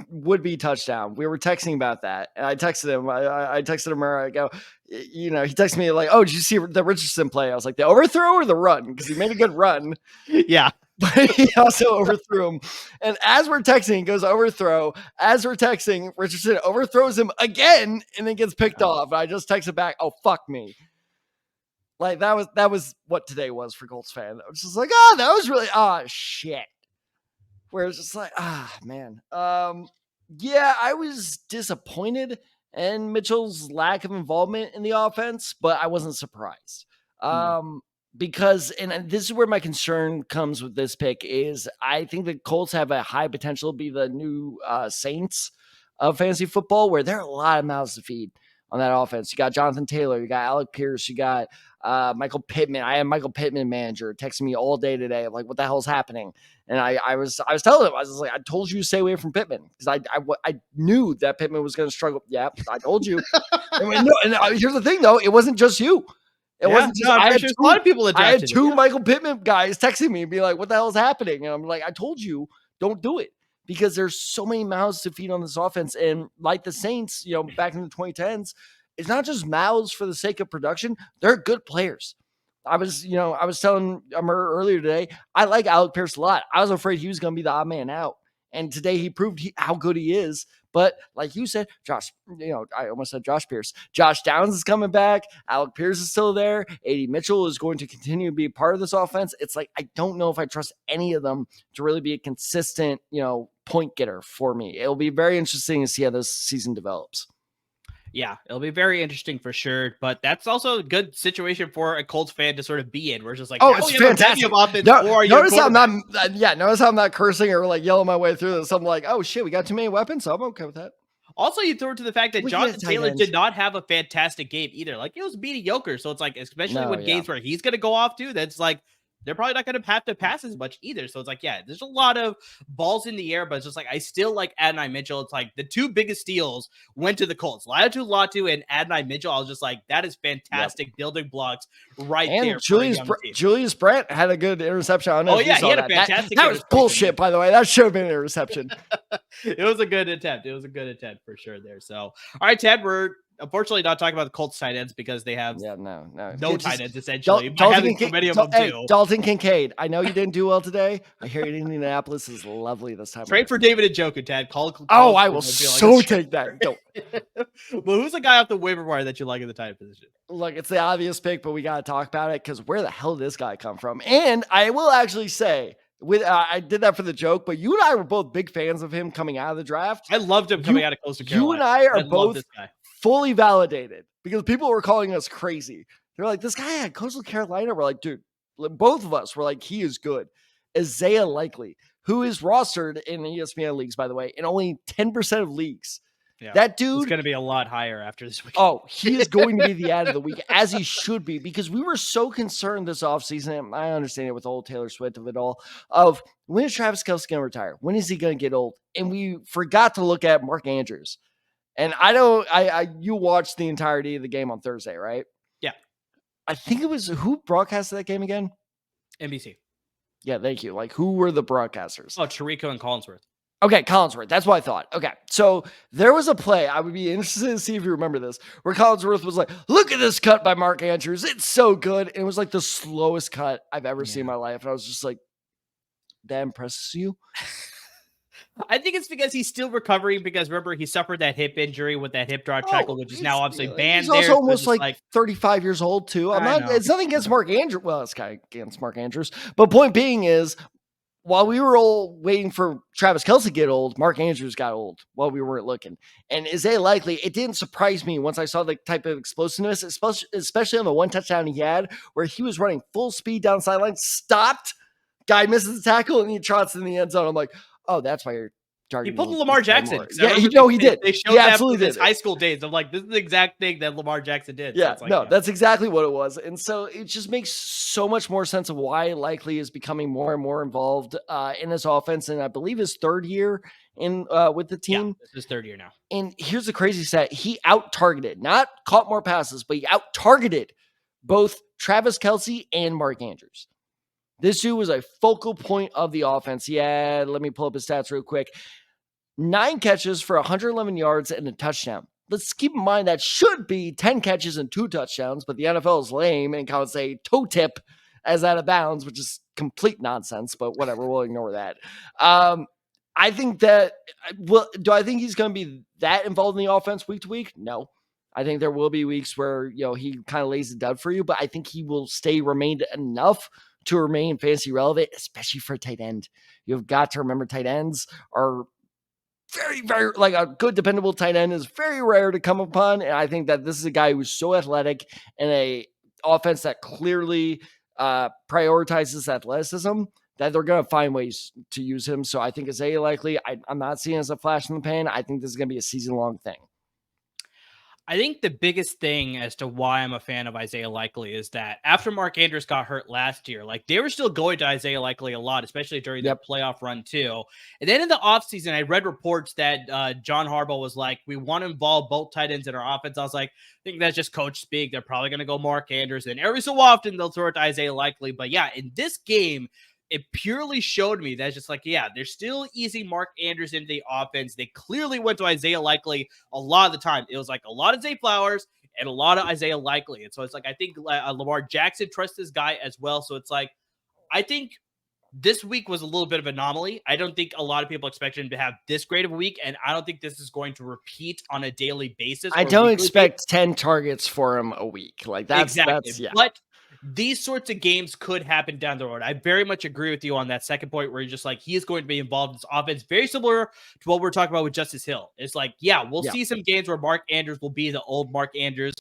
would-be touchdown. We were texting about that, and I texted him. I texted him where I go, he texted me like, oh, did you see the Richardson play? I was like, the overthrow or the run? Because he made a good run. Yeah. But he also overthrew him. And as we're texting, he goes overthrow. As we're texting, Richardson overthrows him again and then gets picked off. And I just texted back, oh, fuck me. Like, that was what today was for Colts fan. I was just like, that was really, shit. Where it's just like, man. I was disappointed in Mitchell's lack of involvement in the offense, but I wasn't surprised. Because, and this is where my concern comes with this pick, is I think the Colts have a high potential to be the new Saints of fantasy football, where there are a lot of mouths to feed on that offense. You got Jonathan Taylor, you got Alec Pierce, you got Michael Pittman. I had Michael Pittman manager texting me all day today, like, what the hell's happening? And I was telling him, I was like, I told you to stay away from Pittman because I knew that Pittman was going to struggle. Yeah, I told you. Here's the thing, though, it wasn't just you. It wasn't just, I'm sure a lot of people that I had two Michael Pittman guys texting me and be like, what the hell is happening? And I'm like, I told you, don't do it, because there's so many mouths to feed on this offense. And like the Saints, back in the 2010s, it's not just mouths for the sake of production. They're good players. I was telling Amir earlier today, I like Alec Pierce a lot. I was afraid he was going to be the odd man out. And today he proved how good he is. But like you said, Josh, I almost said Josh Pierce. Josh Downs is coming back. Alec Pierce is still there. A.D. Mitchell is going to continue to be part of this offense. It's like, I don't know if I trust any of them to really be a consistent, point getter for me. It'll be very interesting to see how this season develops. Yeah, it'll be very interesting for sure. But that's also a good situation for a Colts fan to sort of be in. We're just like, it's fantastic. Notice how I'm not cursing or like yelling my way through this. I'm like, oh shit, we got too many weapons, so I'm okay with that. Also, you throw it to the fact that Jonathan Taylor did not have a fantastic game either. Like, it was mediocre. So it's like, especially when games where he's going to go off to, that's like, they're probably not going to have to pass as much either. So it's like, yeah, there's a lot of balls in the air, but it's just like, I still like Adonai Mitchell. It's like the two biggest steals went to the Colts. Latu and Adonai Mitchell. I was just like, that is fantastic building blocks right there. Julius Brandt had a good interception. I don't know he had a fantastic That was bullshit, by the way. That should have been an interception. It was a good attempt. For sure there. So, all right, Ted, we're unfortunately not talking about the Colts tight ends because they have no tight ends essentially. Dalton Kincaid. I know you didn't do well today. I hear Indianapolis is lovely this time. Trade for David Njoku, Ted. I will take that. Well, who's the guy off the waiver wire that you like in the tight end position? Look, it's the obvious pick, but we got to talk about it because where the hell did this guy come from? And I will actually say, I did that for the joke, but you and I were both big fans of him coming out of the draft. I loved him coming out of Coastal Carolina. You and I are both fully validated because people were calling us crazy. They're like, this guy had Coastal Carolina. We're like, dude, both of us were like, he is good. Isaiah Likely, who is rostered in ESPN leagues, by the way, in only 10% of leagues. Yeah, that dude is going to be a lot higher after this week. Oh, he is going to be the ad of the week, as he should be, because we were so concerned this offseason. I understand it with the whole Taylor Swift of it all, of when is Travis Kelce going to retire? When is he going to get old? And we forgot to look at Mark Andrews. And you watched the entirety of the game on Thursday, right? Yeah. I think it was, who broadcasted that game again? NBC. Yeah, thank you. Like, who were the broadcasters? Oh, Tirico and Collinsworth. Okay, Collinsworth. That's what I thought. Okay, so there was a play. I would be interested to see if you remember this, where Collinsworth was like, look at this cut by Mark Andrews. It's so good. And it was like the slowest cut I've ever seen in my life. And I was just like, that impresses you? I think it's because he's still recovering because remember he suffered that hip injury with that hip drop tackle, which is now obviously banned. He's also almost like 35 years old too. It's nothing against Mark Andrews. Well, it's kind of against Mark Andrews. But point being is, while we were all waiting for Travis Kelce to get old, Mark Andrews got old while we weren't looking. And Isaiah Likely, it didn't surprise me once I saw the type of explosiveness, especially on the one touchdown he had, where he was running full speed down the sideline, stopped, guy misses the tackle, and he trots in the end zone. I'm like, oh, that's why you're targeting. He pulled the Lamar Jackson. Yeah, he did. They showed that in his high school days. I'm like, this is the exact thing that Lamar Jackson did. Yeah, that's exactly what it was. And so it just makes so much more sense of why Likely is becoming more and more involved in this offense. And I believe his third year in with the team. Yeah, this is his third year now. And here's the crazy stat. He out-targeted, not caught more passes, but he out-targeted both Travis Kelce and Mark Andrews. This dude was a focal point of the offense. Yeah, let me pull up his stats real quick. 9 catches for 111 yards and a touchdown. Let's keep in mind that should be 10 catches and 2 touchdowns, but the NFL is lame and counts a toe tip as out of bounds, which is complete nonsense, but whatever, we'll ignore that. I think that, do I think he's going to be that involved in the offense week to week? No. I think there will be weeks where, he kind of lays the dud for you, but I think he will remain enough to remain fantasy relevant, especially for a tight end. You've got to remember tight ends are very, very, like a good, dependable tight end is very rare to come upon. And I think that this is a guy who's so athletic and a offense that clearly prioritizes athleticism that they're going to find ways to use him. So I think Isaiah Likely, I'm not seeing as a flash in the pan. I think this is going to be a season-long thing. I think the biggest thing as to why I'm a fan of Isaiah Likely is that after Mark Andrews got hurt last year, like they were still going to Isaiah Likely a lot, especially during their playoff run too. And then in the offseason, I read reports that John Harbaugh was like, we want to involve both tight ends in our offense. I was like, I think that's just coach speak. They're probably going to go Mark Andrews. And every so often they'll throw it to Isaiah Likely. But yeah, in this game, it purely showed me that it's just like, yeah, they're still easing Mark Andrews into the offense. They clearly went to Isaiah Likely a lot of the time. It was like a lot of Zay Flowers and a lot of Isaiah Likely. And so it's like, I think Lamar Jackson trusts this guy as well. So it's like, I think this week was a little bit of an anomaly. I don't think a lot of people expected him to have this great of a week, and I don't think this is going to repeat on a daily basis. I don't expect 10 targets for him a week. Like that's yeah. But these sorts of games could happen down the road. I very much agree with you on that second point where you're just like, he is going to be involved in this offense, very similar to what we're talking about with Justice Hill. It's like, yeah, we'll see some games where Mark Andrews will be the old Mark Andrews,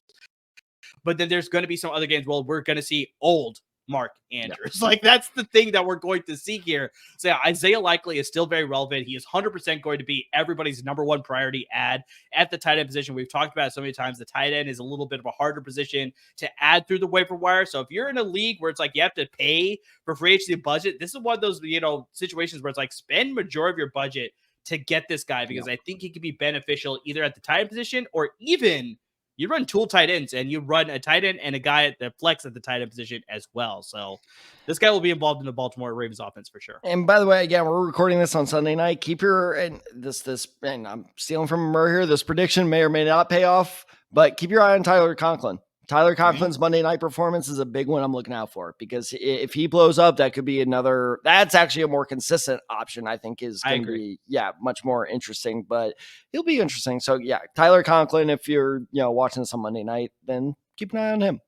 but then there's going to be some other games where we're going to see old Mark Andrews. Like that's the thing that we're going to see here. So yeah, Isaiah Likely is still very relevant. He is 100% going to be everybody's number one priority add at the tight end position. We've talked about it so many times. The tight end is a little bit of a harder position to add through the waiver wire. So if you're in a league where it's like you have to pay for free agency budget, this is one of those, situations where it's like spend majority of your budget to get this guy, because I think he could be beneficial either at the tight end position or even you run tool tight ends and you run a tight end and a guy at the flex at the tight end position as well. So this guy will be involved in the Baltimore Ravens offense for sure. And by the way, again, we're recording this on Sunday night. Keep your, and I'm stealing from Murray here. This prediction may or may not pay off, but keep your eye on Tyler Conklin. Tyler Conklin's Monday night performance is a big one I'm looking out for, because if he blows up, that could be that's actually a more consistent option. I think is going to be, much more interesting, but he'll be interesting. So yeah, Tyler Conklin, if you're, watching this on Monday night, then keep an eye on him.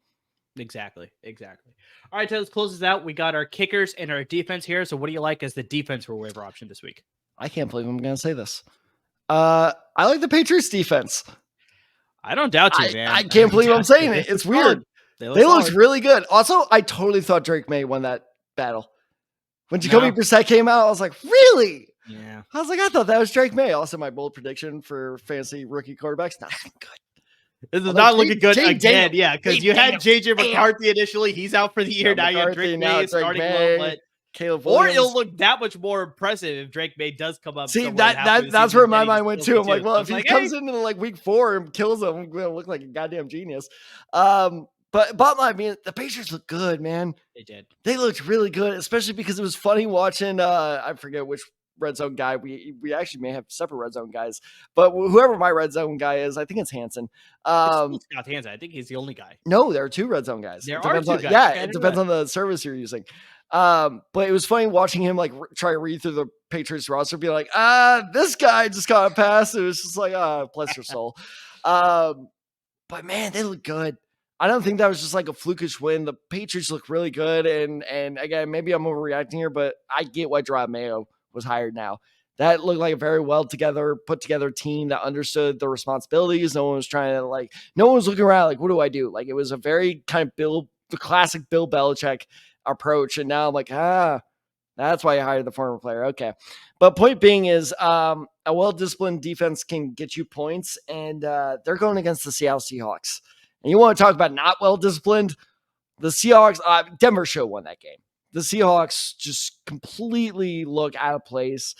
Exactly. All right, let's close this out. We got our kickers and our defense here. So what do you like as the defense for waiver option this week? I can't believe I'm going to say this. I like the Patriots defense. I don't doubt you, man. I can't believe I'm saying it. It's weird. They looked really good. Also, I totally thought Drake May won that battle. When Jacoby Brissett came out, I was like, really? Yeah. I was like, I thought that was Drake May. Also, my bold prediction for fantasy rookie quarterbacks, not looking good. This is not looking good again. Yeah, because you had JJ McCarthy initially. He's out for the year. Now you have Drake May starting low, but Caleb Williams. Or it'll look that much more impressive if Drake May does come up. See, that's where my mind went too. I'm like, well, if he comes into like week 4 and kills him, I'm going to look like a goddamn genius. But I mean, the Patriots look good, man. They did. They looked really good, especially because it was funny watching, I forget which red zone guy. We actually may have separate red zone guys, but whoever my red zone guy is, I think it's Hansen. It's Scott Hansen. I think he's the only guy. No, there are 2 red zone guys. There are 2 guys. Yeah, it depends on the service you're using. But it was funny watching him like try to read through the Patriots roster, be like, this guy just got a pass. It was just like, bless your soul. But man, they look good. I don't think that was just like a flukish win. The Patriots look really good. And again, maybe I'm overreacting here, but I get why Gerard Mayo was hired now. That looked like a very put together team that understood the responsibilities. No one was no one was looking around like, what do I do? Like, it was a very kind of the classic Bill Belichick approach. And now I'm like, that's why I hired the former player. Okay. But point being is a well-disciplined defense can get you points, and they're going against the Seattle Seahawks. And you want to talk about not well-disciplined? The Seahawks, Denver should have won that game. The Seahawks just completely look out of place.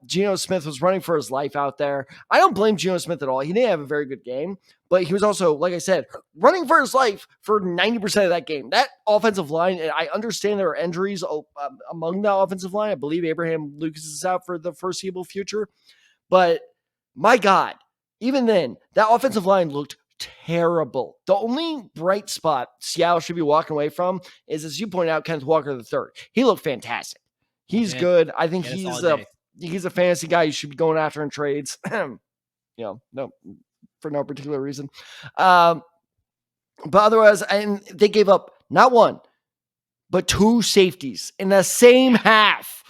Geno Smith was running for his life out there. I don't blame Geno Smith at all. He didn't have a very good game, but he was also, like I said, running for his life for 90% of that game. That offensive line, and I understand there are injuries among the offensive line. I believe Abraham Lucas is out for the foreseeable future, but my God, even then, that offensive line looked terrible. The only bright spot Seattle should be walking away from is, as you pointed out, Kenneth Walker III. He looked fantastic. He's good. I think he's a fantasy guy you should be going after in trades. No, for no particular reason. But otherwise, and they gave up not 1, but 2 safeties in the same half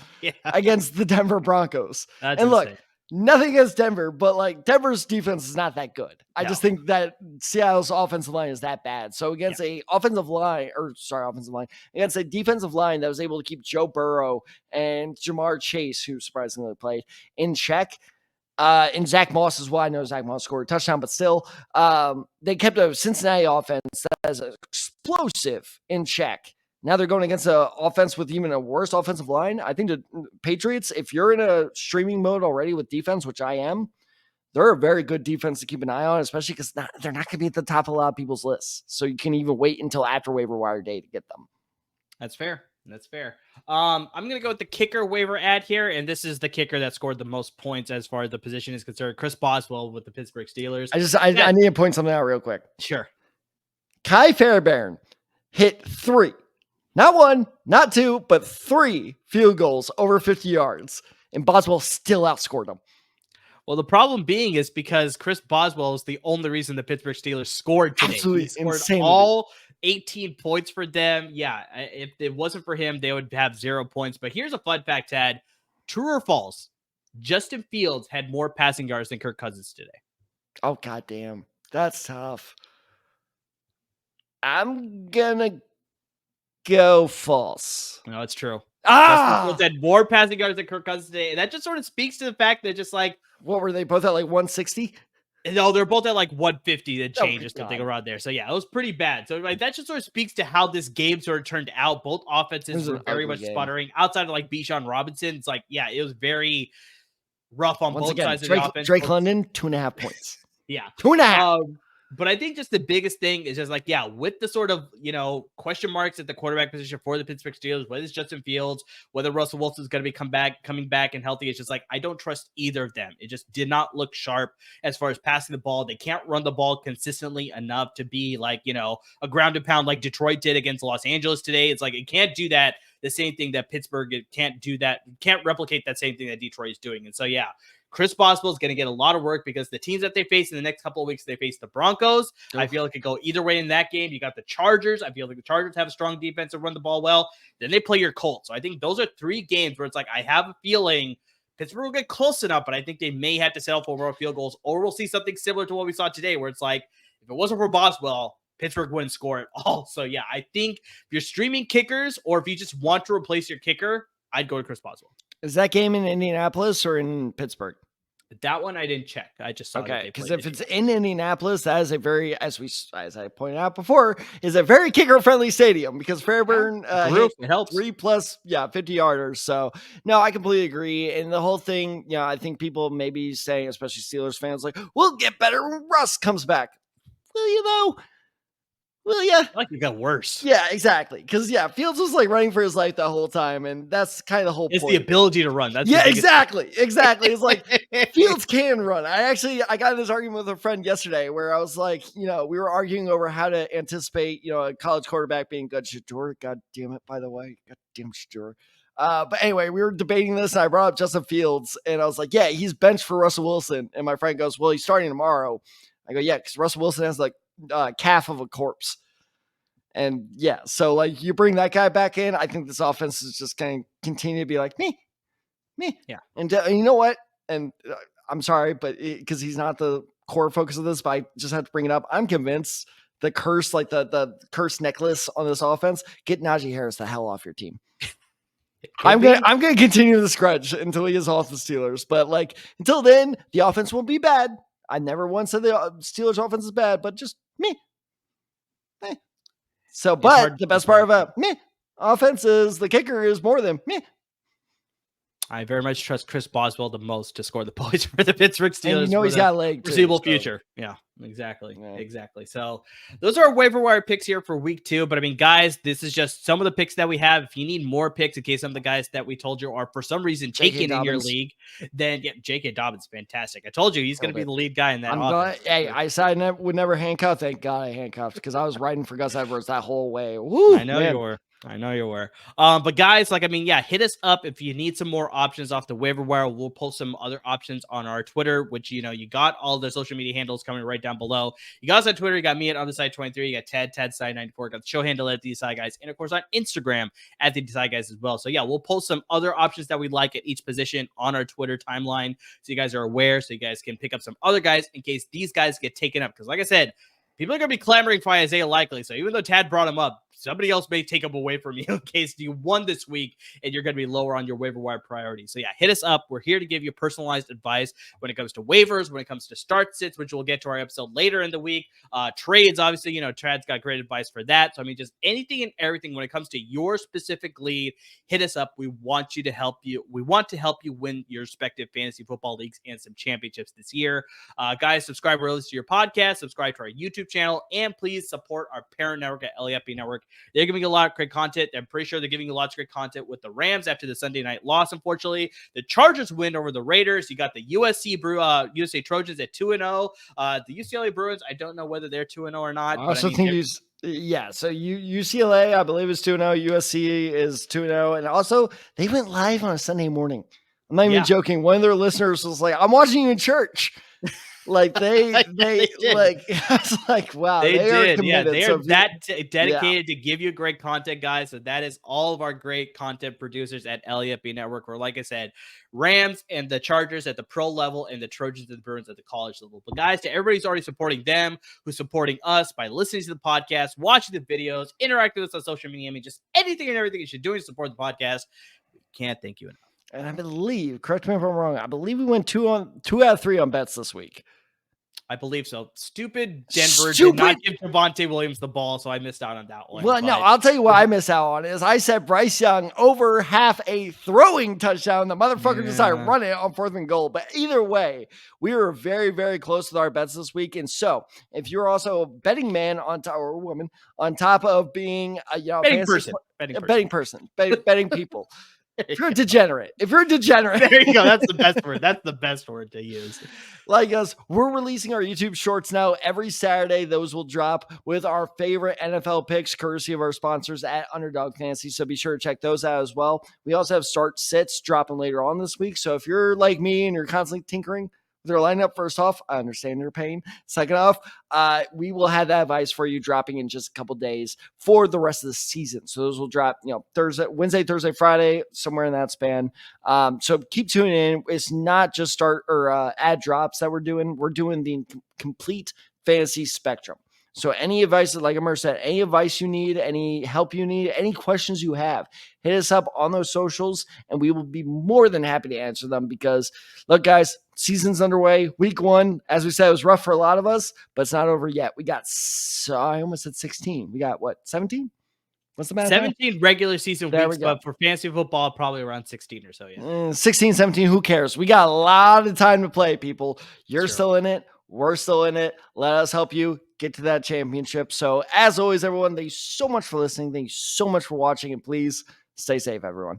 against the Denver Broncos. That's and insane. Look, nothing against Denver, but like Denver's defense is not that good. I just think that Seattle's offensive line is that bad. So against against a defensive line that was able to keep Joe Burrow and Jamar Chase, who surprisingly played, in check, And Zach Moss is why I know Zach Moss scored a touchdown, but still, they kept a Cincinnati offense that is explosive in check. Now they're going against an offense with even a worse offensive line. I think the Patriots, if you're in a streaming mode already with defense, which I am, they're a very good defense to keep an eye on, especially because they're not going to be at the top of a lot of people's lists. So you can even wait until after waiver wire day to get them. That's fair. That's fair. I'm going to go with the kicker waiver ad here, and this is the kicker that scored the most points as far as the position is concerned. Chris Boswell with the Pittsburgh Steelers. I need to point something out real quick. Sure. Kai Fairbairn hit 3, not 1, not 2, but 3 field goals over 50 yards, and Boswell still outscored him. Well, the problem being is because Chris Boswell is the only reason the Pittsburgh Steelers scored today. Absolutely he scored insane. All 18 points for them. Yeah, if it wasn't for him, they would have 0 points. But here's a fun fact, Tad. True or false? Justin Fields had more passing yards than Kirk Cousins today. Oh, goddamn. That's tough. I'm going to go false. No, it's true. Justin Fields had more passing yards than Kirk Cousins today. And that just sort of speaks to the fact that just like, what were they both at, like 160? No, they're both at like 150 that changes something around there. So yeah, it was pretty bad. So like that just sort of speaks to how this game sort of turned out. Both offenses were very much sputtering. Outside of like Bijan Robinson, it's like, yeah, it was very rough on both sides of the offense. Drake London, 2.5 points. Yeah. 2.5. But I think just the biggest thing is just like, yeah, with the sort of, question marks at the quarterback position for the Pittsburgh Steelers, whether it's Justin Fields, whether Russell Wilson is going to be coming back and healthy, it's just like, I don't trust either of them. It just did not look sharp as far as passing the ball. They can't run the ball consistently enough to be like, a ground and pound like Detroit did against Los Angeles today. It's like, it can't do that. The same thing that Pittsburgh can't do that, can't replicate that same thing that Detroit is doing. And so, yeah, Chris Boswell is going to get a lot of work because the teams that they face in the next couple of weeks, they face the Broncos. I feel like it could go either way in that game. You got the Chargers. I feel like the Chargers have a strong defense and run the ball well. Then they play your Colts. So I think those are 3 games where it's like, I have a feeling Pittsburgh will get close enough, but I think they may have to settle for more field goals, or we'll see something similar to what we saw today, where it's like, if it wasn't for Boswell, Pittsburgh wouldn't score at all. So yeah, I think if you're streaming kickers or if you just want to replace your kicker, I'd go to Chris Boswell. Is that game in Indianapolis or in Pittsburgh? That one I didn't check. I just saw. Okay, because if it's in Indianapolis, that is a very, as I pointed out before, is a very kicker-friendly stadium because Fairbairn it helps 3+ 50-yarders. So no, I completely agree. And the whole thing, I think people may be saying, especially Steelers fans, like, we'll get better when Russ comes back. Will you though? Will ya? I like it got worse. Yeah, exactly. Because Fields was like running for his life the whole time, and that's kind of the whole point. It's the ability to run. That's exactly. It's like Fields can run. I got in this argument with a friend yesterday where I was like, we were arguing over how to anticipate, a college quarterback being good. Shador, God damn it, by the way. God damn Shador. But anyway, we were debating this, and I brought up Justin Fields, and I was like, yeah, he's benched for Russell Wilson. And my friend goes, well, he's starting tomorrow. I go, yeah, because Russell Wilson has like calf of a corpse. And yeah, so like you bring that guy back in, I think this offense is just going to continue to be like me. Yeah. And you know what? And I'm sorry, but because he's not the core focus of this, but I just have to bring it up. I'm convinced the curse, like the curse necklace on this offense, get Najee Harris the hell off your team. I'm gonna continue this grudge until he is off the Steelers. But like until then, the offense won't be bad. I never once said the Steelers offense is bad, but just me. So, but the best part of a offense is the kicker is more than me. I very much trust Chris Boswell the most to score the points for the Pittsburgh Steelers. And he's got a leg foreseeable future. Yeah, exactly. Yeah. Exactly. So those are our waiver wire picks here for week 2. But I mean, guys, this is just some of the picks that we have. If you need more picks in case some of the guys that we told you are for some reason taken in your league, then J.K. Dobbins, fantastic. I told you he's going to be the lead guy in that offense. I said I would never handcuff. Thank God I handcuffed because I was riding for Gus Edwards that whole way. Woo, I know you were. But guys, hit us up if you need some more options off the waiver wire. We'll post some other options on our Twitter, which, you got all the social media handles coming right down below. You got us on Twitter. You got me at OnTheSide23. You got TadSide94. Got the show handle at The Side Guys. And of course on Instagram at The Side Guys as well. So yeah, we'll post some other options that we like at each position on our Twitter timeline. So you guys are aware, so you guys can pick up some other guys in case these guys get taken up. Because like I said, people are going to be clamoring for Isaiah Likely. So even though Tad brought him up, somebody else may take him away from you in case you won this week and you're going to be lower on your waiver wire priorities. So yeah, hit us up. We're here to give you personalized advice when it comes to waivers, when it comes to start sits, which we'll get to our episode later in the week. Trades, obviously, Trad's got great advice for that. So I mean, just anything and everything when it comes to your specific lead, hit us up. We want to help you win your respective fantasy football leagues and some championships this year. Guys, subscribe early to your podcast, subscribe to our YouTube channel, and please support our parent network at LAFB Network. They're giving you a lot of great content. I'm pretty sure they're giving you lots of great content with the Rams after the Sunday night loss, unfortunately. The Chargers win over the Raiders. You got the USA Trojans at 2-0. The UCLA Bruins, I don't know whether they're 2-0 or not. I also think so UCLA, I believe, is 2-0. USC is 2-0. And also, they went live on a Sunday morning. I'm not even joking. One of their listeners was like, I'm watching you in church. Like they like, I was like, wow, they did. Yeah, they are dedicated to give you great content, guys. So that is all of our great content producers at LAFB Network. Where, like I said, Rams and the Chargers at the pro level and the Trojans and the Bruins at the college level. But guys, to everybody's already supporting them, who's supporting us by listening to the podcast, watching the videos, interacting with us on social media, I mean, just anything and everything you should do to support the podcast. We can't thank you enough. And I believe, correct me if I'm wrong, I believe we went 2 out of 3 on bets this week. I believe so. Stupid Denver did not give Javonte Williams the ball, so I missed out on that one. Well, no, I'll tell you what I missed out on is I said Bryce Young over half a throwing touchdown. The motherfucker decided to run it on 4th and goal. But either way, we were very, very close with our bets this week. And so if you're also a betting man or a woman on top of being a betting people. If you're a degenerate. There you go. That's the best word. That's the best word to use. Like us, we're releasing our YouTube shorts now every Saturday. Those will drop with our favorite NFL picks, courtesy of our sponsors at Underdog Fantasy. So be sure to check those out as well. We also have start sits dropping later on this week. So if you're like me and you're constantly tinkering with your lineup, first off, I understand your pain. Second off, we will have that advice for you dropping in just a couple days for the rest of the season. So those will drop, Wednesday, Thursday, Friday, somewhere in that span. So keep tuning in. It's not just start or ad drops that we're doing. We're doing the complete fantasy spectrum. So any advice, like Amir said, any advice you need, any help you need, any questions you have, hit us up on those socials and we will be more than happy to answer them because, look, guys, season's underway. Week 1, as we said, it was rough for a lot of us, but it's not over yet. We got, I almost said 16. We got, 17? What's the math? 17 regular season weeks, but for fantasy football, probably around 16 or so, yeah. 16, 17, who cares? We got a lot of time to play, people. You're still in it. We're still in it. Let us help you get to that championship. So as always, everyone, thank you so much for listening. Thank you so much for watching. And please stay safe, everyone.